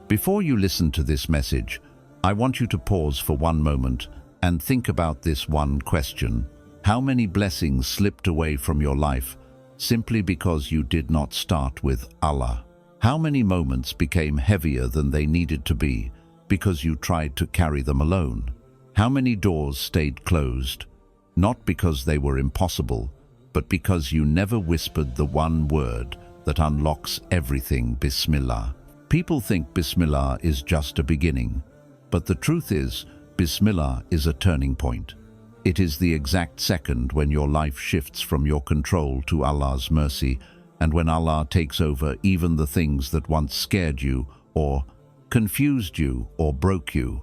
Before you listen to this message, I want you to pause for one moment and think about this one question. How many blessings slipped away from your life simply because you did not start with Allah? How many moments became heavier than they needed to be because you tried to carry them alone? How many doors stayed closed, not because they were impossible, but because you never whispered the one word that unlocks everything, Bismillah? People think Bismillah is just a beginning, but the truth is, Bismillah is a turning point. It is the exact second when your life shifts from your control to Allah's mercy, and when Allah takes over even the things that once scared you, or confused you, or broke you,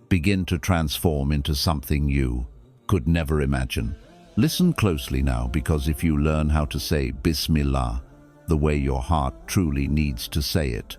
begin to transform into something you could never imagine. Listen closely now, because if you learn how to say Bismillah the way your heart truly needs to say it,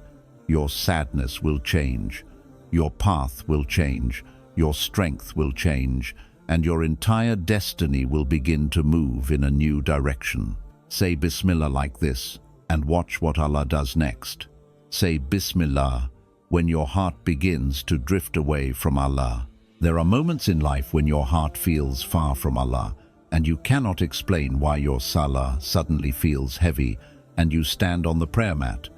your sadness will change, your path will change, your strength will change, and your entire destiny will begin to move in a new direction. Say Bismillah like this, and watch what Allah does next. Say Bismillah when your heart begins to drift away from Allah. There are moments in life when your heart feels far from Allah, and you cannot explain why your salah suddenly feels heavy, and you stand on the prayer mat,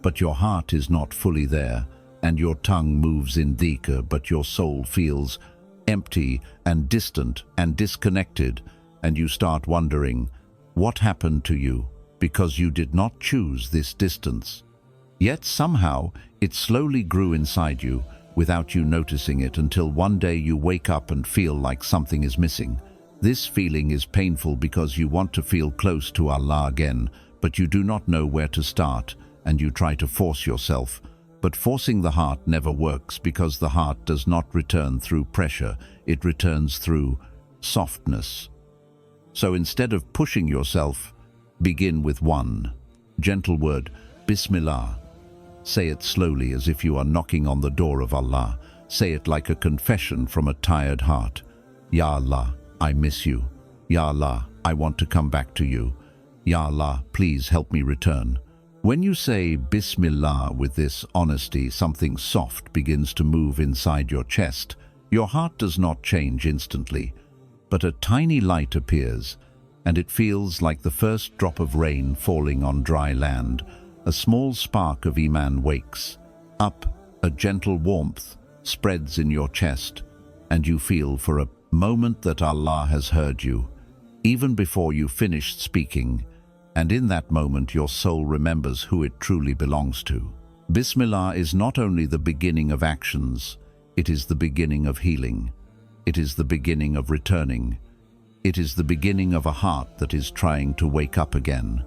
but your heart is not fully there, and your tongue moves in dhikr, but your soul feels empty and distant and disconnected, and you start wondering what happened to you because you did not choose this distance. Yet somehow it slowly grew inside you without you noticing it, until one day you wake up and feel like something is missing. This feeling is painful because you want to feel close to Allah again, but you do not know where to start, and you try to force yourself. But forcing the heart never works, because the heart does not return through pressure, it returns through softness. So instead of pushing yourself, begin with one gentle word, Bismillah. Say it slowly, as if you are knocking on the door of Allah. Say it like a confession from a tired heart. Ya Allah, I miss you. Ya Allah, I want to come back to you. Ya Allah, please help me return. When you say Bismillah with this honesty, something soft begins to move inside your chest. Your heart does not change instantly, but a tiny light appears, and it feels like the first drop of rain falling on dry land. A small spark of Iman wakes up, a gentle warmth spreads in your chest, and you feel for a moment that Allah has heard you, even before you finished speaking. And in that moment your soul remembers who it truly belongs to. Bismillah is not only the beginning of actions, it is the beginning of healing. It is the beginning of returning. It is the beginning of a heart that is trying to wake up again.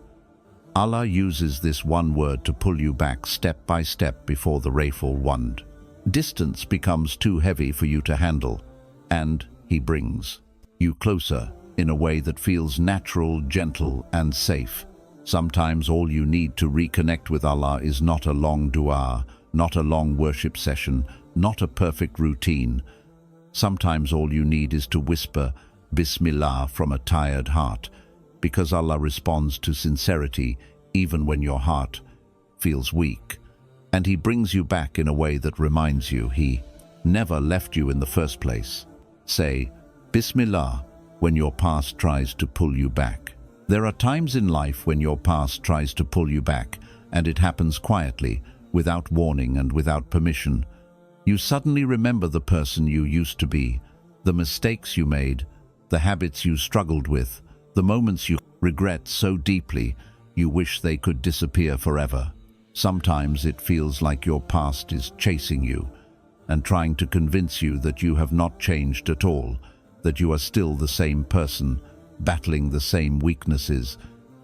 Allah uses this one word to pull you back step by step before the rayful wand. Distance becomes too heavy for you to handle, and He brings you closer in a way that feels natural, gentle, and safe. Sometimes all you need to reconnect with Allah is not a long dua, not a long worship session, not a perfect routine. Sometimes all you need is to whisper Bismillah from a tired heart, because Allah responds to sincerity even when your heart feels weak. And He brings you back in a way that reminds you He never left you in the first place. Say Bismillah when your past tries to pull you back. There are times in life when your past tries to pull you back, and it happens quietly, without warning and without permission. You suddenly remember the person you used to be, the mistakes you made, the habits you struggled with, the moments you regret so deeply you wish they could disappear forever. Sometimes it feels like your past is chasing you and trying to convince you that you have not changed at all, that you are still the same person, battling the same weaknesses,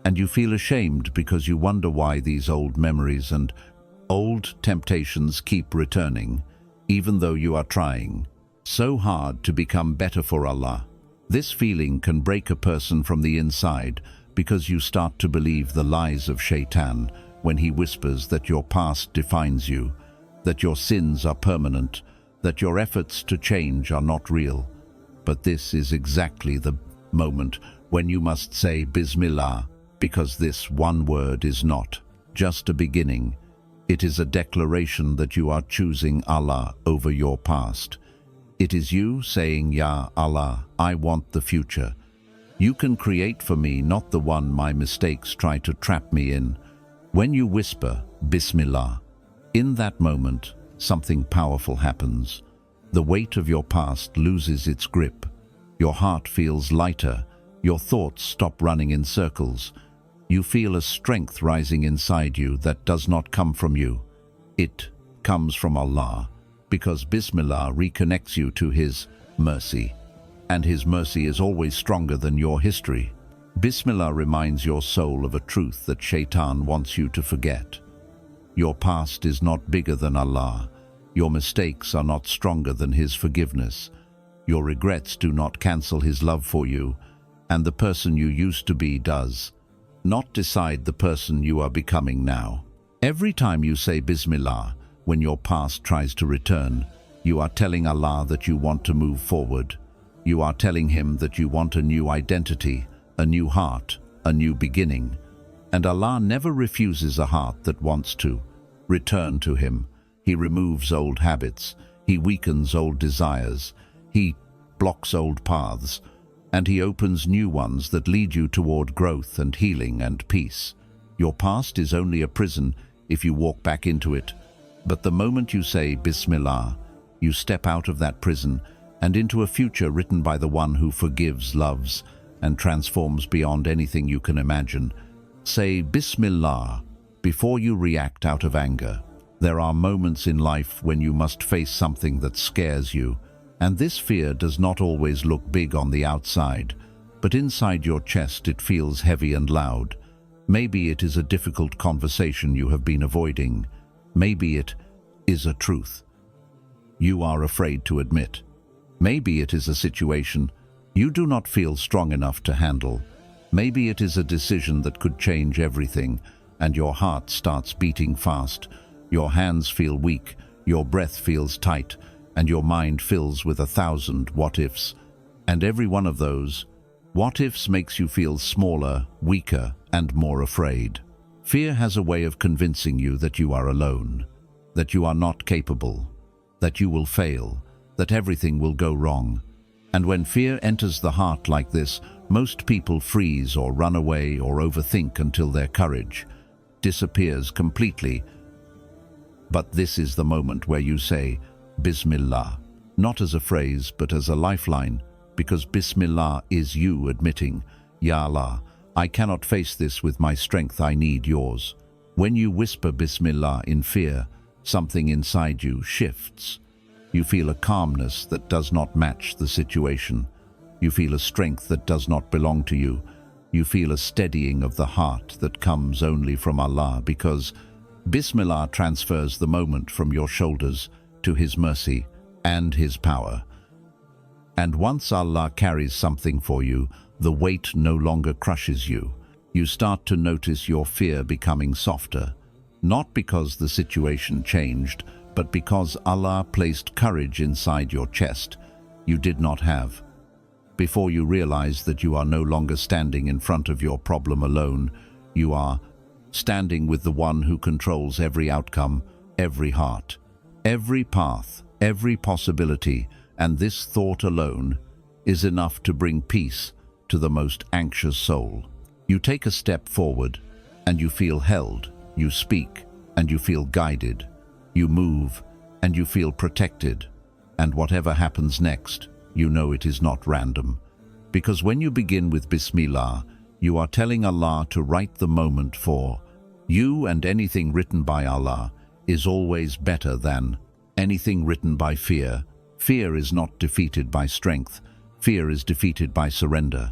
and you feel ashamed because you wonder why these old memories and old temptations keep returning, even though you are trying so hard to become better for Allah. This feeling can break a person from the inside, because you start to believe the lies of Shaitan when he whispers that your past defines you, that your sins are permanent, that your efforts to change are not real. But this is exactly the moment when you must say Bismillah, because this one word is not just a beginning, It is a declaration that you are choosing Allah over your past. It is you saying, Ya Allah, I want the future. You can create for me, not the one my mistakes try to trap me in. When you whisper, Bismillah, in that moment, something powerful happens. The weight of your past loses its grip. Your heart feels lighter. Your thoughts stop running in circles. You feel a strength rising inside you that does not come from you. It comes from Allah, because Bismillah reconnects you to His mercy, and His mercy is always stronger than your history. Bismillah reminds your soul of a truth that Shaitan wants you to forget. Your past is not bigger than Allah. Your mistakes are not stronger than His forgiveness. Your regrets do not cancel His love for you, and the person you used to be does not decide the person you are becoming now. Every time you say Bismillah, when your past tries to return, you are telling Allah that you want to move forward. You are telling Him that you want a new identity, a new heart, a new beginning. And Allah never refuses a heart that wants to return to Him. He removes old habits, He weakens old desires, He blocks old paths, and He opens new ones that lead you toward growth and healing and peace. Your past is only a prison if you walk back into it. But the moment you say Bismillah, you step out of that prison and into a future written by the one who forgives, loves, and transforms beyond anything you can imagine. Say Bismillah before you react out of anger. There are moments in life when you must face something that scares you, and this fear does not always look big on the outside, but inside your chest it feels heavy and loud. Maybe it is a difficult conversation you have been avoiding. Maybe it is a truth you are afraid to admit. Maybe it is a situation you do not feel strong enough to handle. Maybe it is a decision that could change everything, and your heart starts beating fast. Your hands feel weak, your breath feels tight, and your mind fills with 1,000 what-ifs. And every one of those what-ifs makes you feel smaller, weaker, and more afraid. Fear has a way of convincing you that you are alone, that you are not capable, that you will fail, that everything will go wrong. And when fear enters the heart like this, most people freeze or run away or overthink until their courage disappears completely. But this is the moment where you say Bismillah, not as a phrase but as a lifeline, because Bismillah is you admitting, Ya Allah, I cannot face this with my strength, I need yours. When you whisper Bismillah in fear, something inside you shifts. You feel a calmness that does not match the situation. You feel a strength that does not belong to you. You feel a steadying of the heart that comes only from Allah, because Bismillah transfers the moment from your shoulders to His mercy and His power. And once Allah carries something for you, the weight no longer crushes you. You start to notice your fear becoming softer, not because the situation changed, but because Allah placed courage inside your chest you did not have. Before you realize that you are no longer standing in front of your problem alone, you are standing with the one who controls every outcome, every heart, every path, every possibility, and this thought alone is enough to bring peace to the most anxious soul. You take a step forward and you feel held, you speak and you feel guided, you move and you feel protected, and whatever happens next, you know it is not random. Because when you begin with Bismillah, you are telling Allah to write the moment for you, and anything written by Allah is always better than anything written by fear. Fear is not defeated by strength. Fear is defeated by surrender.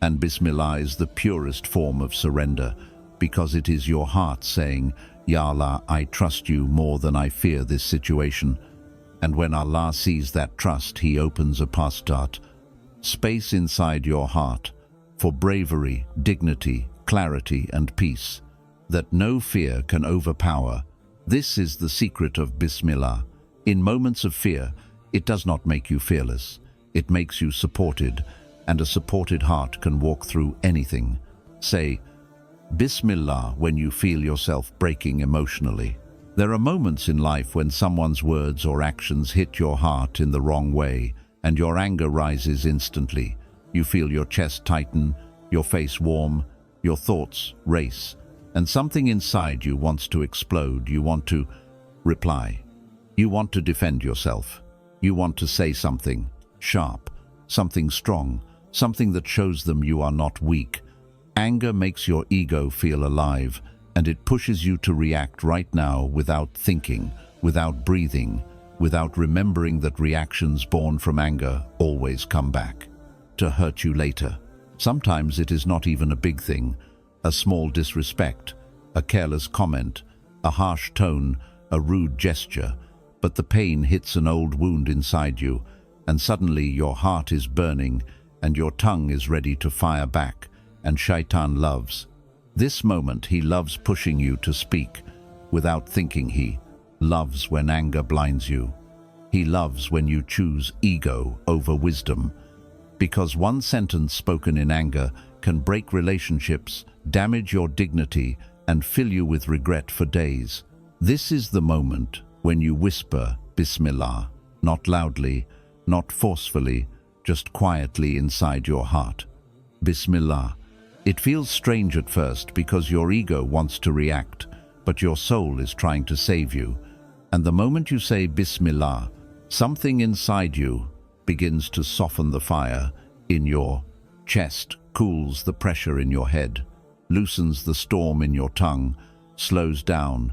And Bismillah is the purest form of surrender, because it is your heart saying, Ya Allah, I trust you more than I fear this situation. And when Allah sees that trust, He opens a pastat, space inside your heart, for bravery, dignity, clarity, and peace that no fear can overpower. This is the secret of Bismillah. In moments of fear, it does not make you fearless. It makes you supported, and a supported heart can walk through anything. Say Bismillah when you feel yourself breaking emotionally. There are moments in life when someone's words or actions hit your heart in the wrong way, and your anger rises instantly. You feel your chest tighten, your face warm, your thoughts race, and something inside you wants to explode. You want to reply. You want to defend yourself. You want to say something sharp, something strong, something that shows them you are not weak. Anger makes your ego feel alive, and it pushes you to react right now without thinking, without breathing, without remembering that reactions born from anger always come back to hurt you later. Sometimes it is not even a big thing, a small disrespect, a careless comment, a harsh tone, a rude gesture, but the pain hits an old wound inside you, and suddenly your heart is burning and your tongue is ready to fire back, and Shaitan loves this moment. He loves pushing you to speak without thinking. He loves when anger blinds you. He loves when you choose ego over wisdom, because one sentence spoken in anger can break relationships, damage your dignity, and fill you with regret for days. This is the moment when you whisper Bismillah, not loudly, not forcefully, just quietly inside your heart. Bismillah. It feels strange at first because your ego wants to react, but your soul is trying to save you. And the moment you say Bismillah, something inside you begins to soften the fire in your chest, cools the pressure in your head, loosens the storm in your tongue, slows down,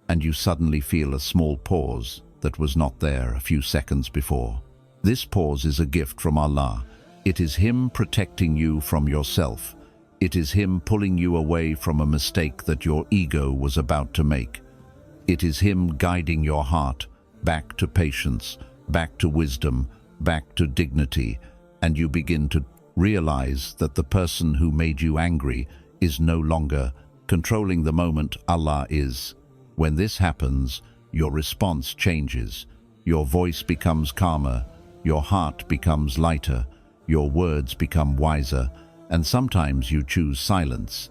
and you suddenly feel a small pause that was not there a few seconds before. This pause is a gift from Allah. It is Him protecting you from yourself. It is Him pulling you away from a mistake that your ego was about to make. It is Him guiding your heart back to patience, back to wisdom, back to dignity, and you begin to realize that the person who made you angry is no longer controlling the moment. Allah is. When this happens, your response changes. Your voice becomes calmer, your heart becomes lighter, your words become wiser, and sometimes you choose silence.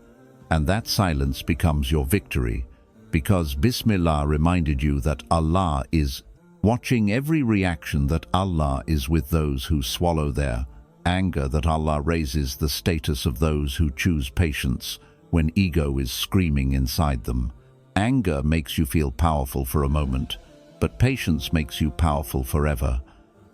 And that silence becomes your victory, because Bismillah reminded you that Allah is watching every reaction, that Allah is with those who swallow their anger, that Allah raises the status of those who choose patience when ego is screaming inside them. Anger makes you feel powerful for a moment, but patience makes you powerful forever.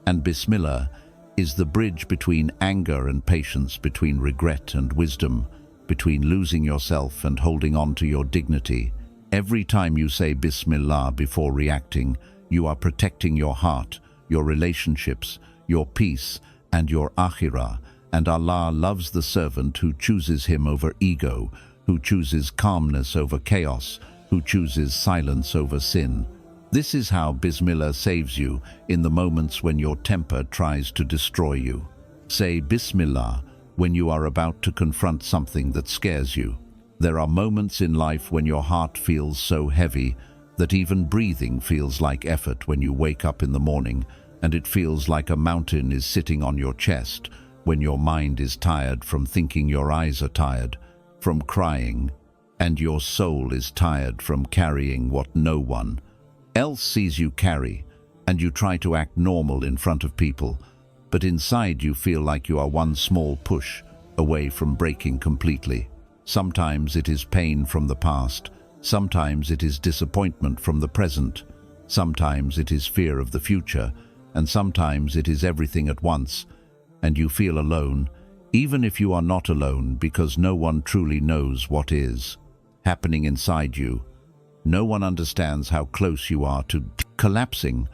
And Bismillah is the bridge between anger and patience, between regret and wisdom, between losing yourself and holding on to your dignity. Every time you say Bismillah before reacting, you are protecting your heart, your relationships, your peace, and your akhirah. And Allah loves the servant who chooses Him over ego, who chooses calmness over chaos, who chooses silence over sin. This is how Bismillah saves you in the moments when your temper tries to destroy you. Say Bismillah when you are about to confront something that scares you. There are moments in life when your heart feels so heavy that even breathing feels like effort. When you wake up in the morning and it feels like a mountain is sitting on your chest, when your mind is tired from thinking, your eyes are tired from crying, and your soul is tired from carrying what no one else sees you carry, and you try to act normal in front of people, but inside you feel like you are one small push away from breaking completely. Sometimes it is pain from the past, sometimes it is disappointment from the present, sometimes it is fear of the future, and sometimes it is everything at once, and you feel alone, even if you are not alone, because no one truly knows what is happening inside you. No one understands how close you are to collapsing,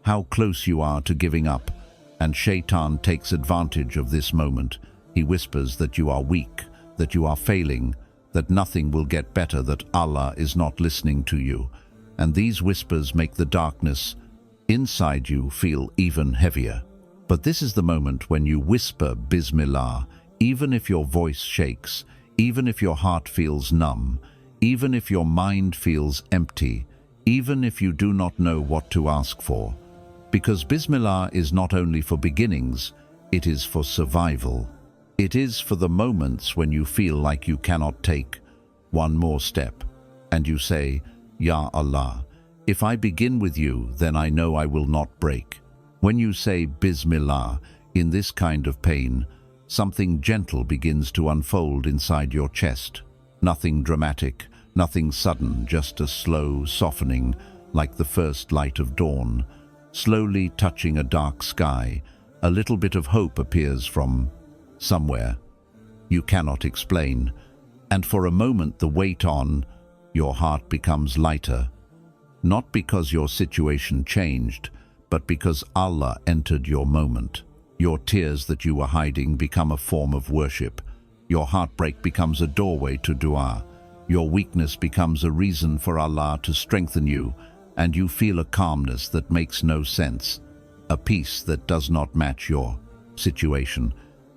how close you are to giving up, and Shaitan takes advantage of this moment. He whispers that you are weak, that you are failing, that nothing will get better, that Allah is not listening to you. And these whispers make the darkness inside you feel even heavier. But this is the moment when you whisper Bismillah, even if your voice shakes, even if your heart feels numb, even if your mind feels empty, even if you do not know what to ask for. Because Bismillah is not only for beginnings, it is for survival. It is for the moments when you feel like you cannot take one more step, and you say, Ya Allah, If I begin with you, then I know I will not break. When you say Bismillah in this kind of pain, something gentle begins to unfold inside your chest. Nothing dramatic, nothing sudden, just a slow softening like the first light of dawn. Slowly touching a dark sky, a little bit of hope appears from somewhere. You cannot explain, and for a moment the weight on your heart becomes lighter. Not because your situation changed, but because Allah entered your moment. Your tears that you were hiding become a form of worship. Your heartbreak becomes a doorway to dua. Your weakness becomes a reason for Allah to strengthen you, and you feel a calmness that makes no sense, a peace that does not match your situation.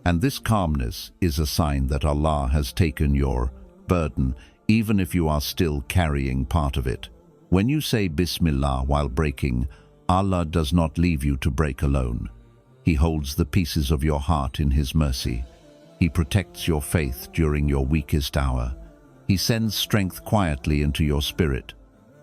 And this calmness is a sign that Allah has taken your burden, even if you are still carrying part of it. When you say Bismillah while breaking, Allah does not leave you to break alone. He holds the pieces of your heart in His mercy. He protects your faith during your weakest hour. He sends strength quietly into your spirit.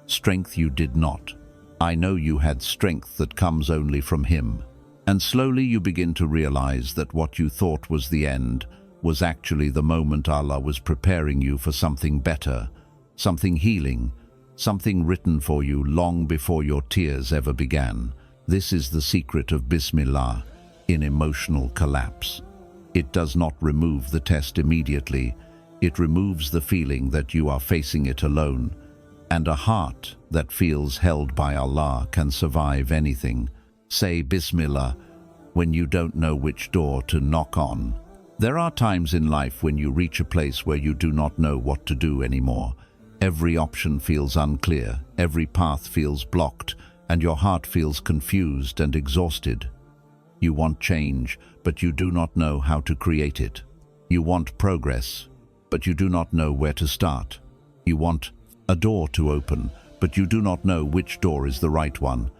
Strength you did not. I know you had strength that comes only from Him. And slowly you begin to realize that what you thought was the end was actually the moment Allah was preparing you for something better, something healing, something written for you long before your tears ever began. This is the secret of Bismillah in emotional collapse. It does not remove the test immediately. It removes the feeling that you are facing it alone. And a heart that feels held by Allah can survive anything. Say Bismillah when you don't know which door to knock on. There are times in life when you reach a place where you do not know what to do anymore. Every option feels unclear, every path feels blocked, and your heart feels confused and exhausted. You want change, but you do not know how to create it. You want progress, but you do not know where to start. You want a door to open, but you do not know which door is the right one.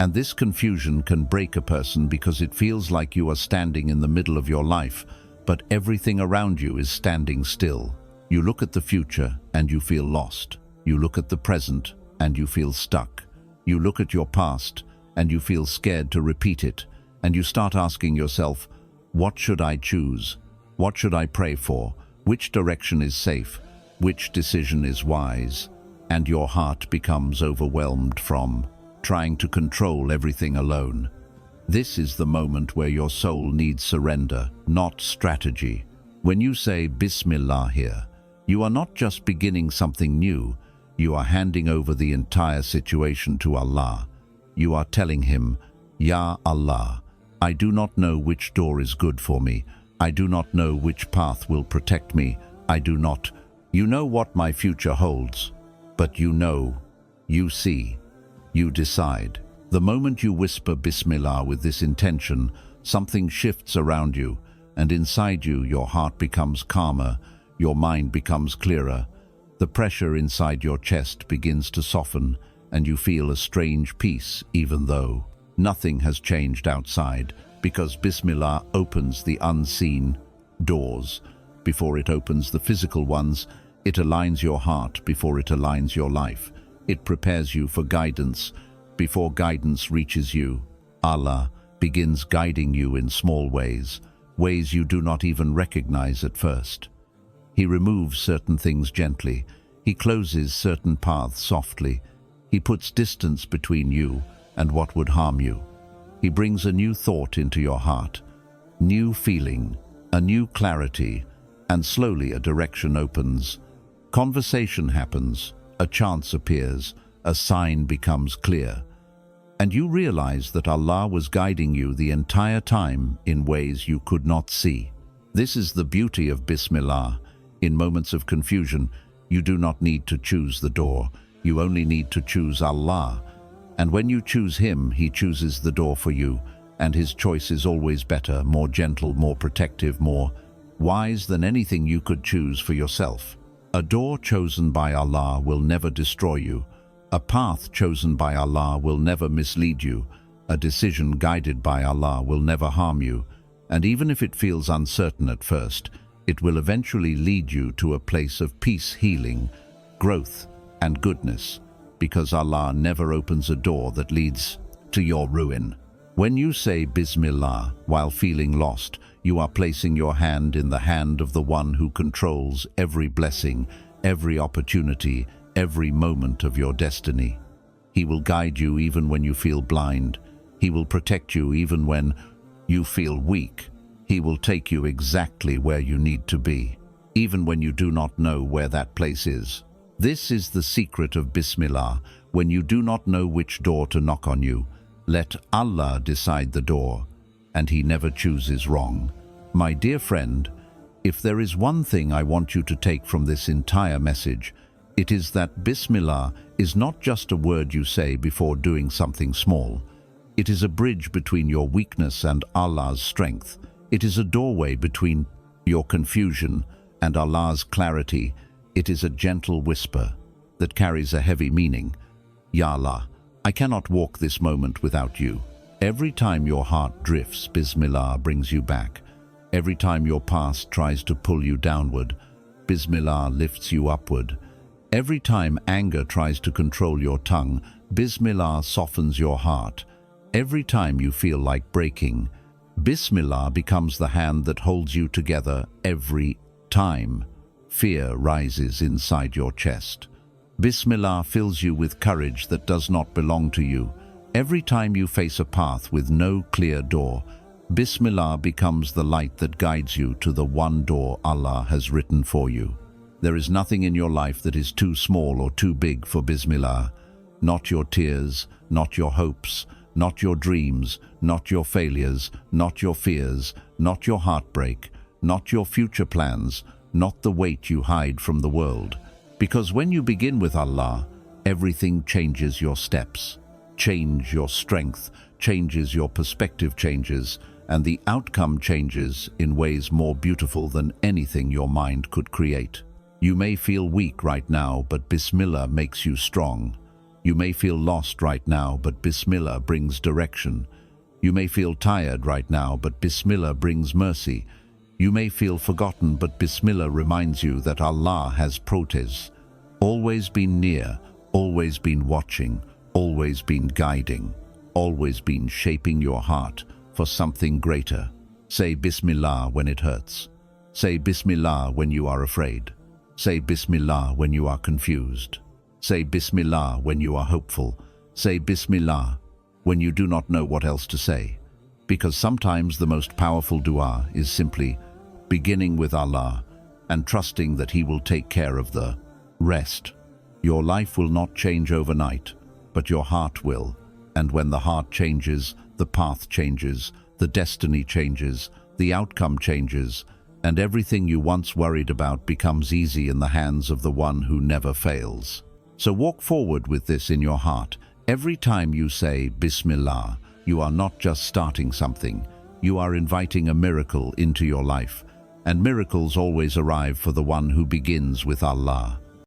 And this confusion can break a person because it feels like you are standing in the middle of your life, but everything around you is standing still. You look at the future and you feel lost. You look at the present and you feel stuck. You look at your past and you feel scared to repeat it. And you start asking yourself, what should I choose? What should I pray for? Which direction is safe? Which decision is wise? And your heart becomes overwhelmed from trying to control everything alone. This is the moment where your soul needs surrender, not strategy. When you say Bismillah here, you are not just beginning something new, you are handing over the entire situation to Allah. You are telling Him, Ya Allah, I do not know which door is good for me. I do not know which path will protect me. I do not. You know what my future holds, but you know, you see, you decide. The moment you whisper Bismillah with this intention, something shifts around you, and inside you, your heart becomes calmer, your mind becomes clearer. The pressure inside your chest begins to soften, and you feel a strange peace, even though nothing has changed outside, because Bismillah opens the unseen doors. Before it opens the physical ones, it aligns your heart before it aligns your life. It prepares you for guidance before guidance reaches you. Allah begins guiding you in small ways, ways you do not even recognize at first. He removes certain things gently. He closes certain paths softly. He puts distance between you and what would harm you. He brings a new thought into your heart, new feeling, a new clarity, and slowly a direction opens. Conversation happens, a chance appears, a sign becomes clear. And you realize that Allah was guiding you the entire time in ways you could not see. This is the beauty of Bismillah. In moments of confusion, you do not need to choose the door. You only need to choose Allah. And when you choose Him, He chooses the door for you. And His choice is always better, more gentle, more protective, more wise than anything you could choose for yourself. A door chosen by Allah will never destroy you. A path chosen by Allah will never mislead you. A decision guided by Allah will never harm you. And even if it feels uncertain at first, it will eventually lead you to a place of peace, healing, growth, and goodness. because Allah never opens a door that leads to your ruin. When you say Bismillah while feeling lost, you are placing your hand in the hand of the one who controls every blessing, every opportunity, every moment of your destiny. He will guide you even when you feel blind. He will protect you even when you feel weak. He will take you exactly where you need to be, even when you do not know where that place is. This is the secret of Bismillah. When you do not know which door to knock on you, let Allah decide the door, and He never chooses wrong. My dear friend, if there is one thing I want you to take from this entire message, it is that Bismillah is not just a word you say before doing something small. It is a bridge between your weakness and Allah's strength. It is a doorway between your confusion and Allah's clarity. It is a gentle whisper that carries a heavy meaning. Ya Allah, I cannot walk this moment without you. Every time your heart drifts, Bismillah brings you back. Every time your past tries to pull you downward, Bismillah lifts you upward. Every time anger tries to control your tongue, Bismillah softens your heart. Every time you feel like breaking, Bismillah becomes the hand that holds you together. Every time fear rises inside your chest, Bismillah fills you with courage that does not belong to you. Every time you face a path with no clear door, Bismillah becomes the light that guides you to the one door Allah has written for you. There is nothing in your life that is too small or too big for Bismillah. Not your tears, not your hopes, not your dreams, not your failures, not your fears, not your heartbreak, not your future plans, not the weight you hide from the world. Because when you begin with Allah, everything changes. Your steps change, your strength changes, your perspective changes, and the outcome changes in ways more beautiful than anything your mind could create. You may feel weak right now, but Bismillah makes you strong. You may feel lost right now, but Bismillah brings direction. You may feel tired right now, but Bismillah brings mercy. You may feel forgotten, but Bismillah reminds you that Allah has always been near, always been watching, always been guiding, always been shaping your heart for something greater. Say Bismillah when it hurts. Say Bismillah when you are afraid. Say Bismillah when you are confused. Say Bismillah when you are hopeful. Say Bismillah when you do not know what else to say. Because sometimes the most powerful dua is simply beginning with Allah and trusting that He will take care of the rest. Your life will not change overnight, but your heart will. And when the heart changes, the path changes, the destiny changes, the outcome changes, and everything you once worried about becomes easy in the hands of the one who never fails. So walk forward with this in your heart. Every time you say Bismillah, you are not just starting something, you are inviting a miracle into your life. And miracles always arrive for the one who begins with Allah.